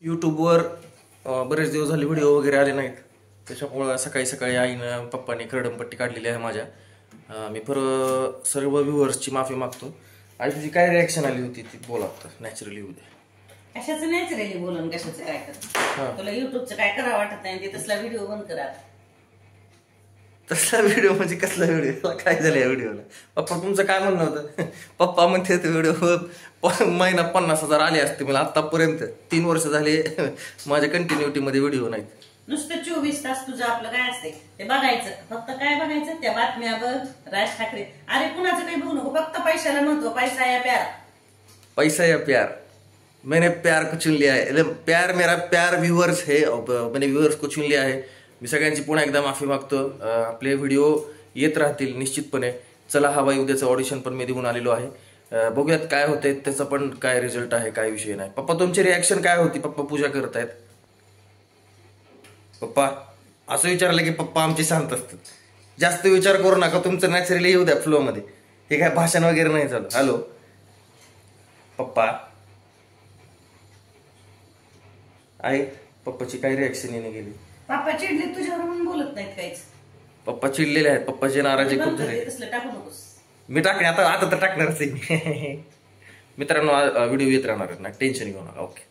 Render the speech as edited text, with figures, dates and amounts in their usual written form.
यूट्यूबवर बरेच दिवस झाले व्हिडिओ वगैरे आले नाहीत, त्याच्यामुळं सकाळी सकाळी आईनं पप्पाने करडमपट्टी काढलेली आहे माझ्या. मी सर्व व्ह्युअर्सची माफी मागतो. आई तुझी काय रिॲक्शन आली होती ती बोला, नॅचरली उद्या. कशाचं नॅचरली बोलून कशाचं काय कर, तुला युट्यूबचं काय करावं वाटत नाही ते तसला व्हिडिओ बंद करा. तसला व्हिडिओ म्हणजे कसला व्हिडिओ? काय झालं या व्हिडिओला? पप्पा तुमचं काय म्हणणं होतं? पप्पा म्हणते व्हिडिओ महिना 50,000 आले असते मला आतापर्यंत. 3 वर्ष झाले माझ्या कंटिन्युटी मध्ये व्हिडिओ नाहीत. नुसतं 24 तास तुझं आपलं काय असते ते बघायचं. फक्त काय बघायचं? त्या बातम्या बघ, राज ठाकरे. अरे कुणाचं काही बघू नको, फक्त पैशाला महत्व. पैसा या प्यार, पैसा या प्यार. मैंने प्यार को चुन लिया है. प्यार मेरा प्यार व्ह्युअर्स है, मैंने व्ह्युअर्स को चुन लिया है. मी सगळ्यांची पुन्हा एकदा माफी मागतो. आपले व्हिडिओ येत राहतील निश्चितपणे. चला हवाई उद्याचं ऑडिशन पण मी देऊन आलेलो आहे. बघूयात काय होतंय, त्याचा पण काय रिझल्ट आहे, काय विषय नाही. पप्पा तुमची रिॲक्शन काय होती? पप्पा पूजा करत आहेत. पप्पा असं विचारलं की पप्पा आमचे शांत असतात. जास्त विचार करू नका, तुमचं नॅचरली येऊ द्या फ्लो मध्ये. हे काय भाषण वगैरे नाही चालू. हॅलो पप्पा. आई पप्पाची काय रिॲक्शन येणे गेली? पप्पा चिडले तुझ्यावर म्हणून बोलत नाहीत काहीच. पप्पा चिडलेले आहेत. पप्पाची नाराजी खूप झाली. टाकू नकोस. मी टाकणे आता तर टाकणारच आहे. मित्रांनो व्हिडिओ येत राहणार ना, टेन्शन घेऊ नका. ओके.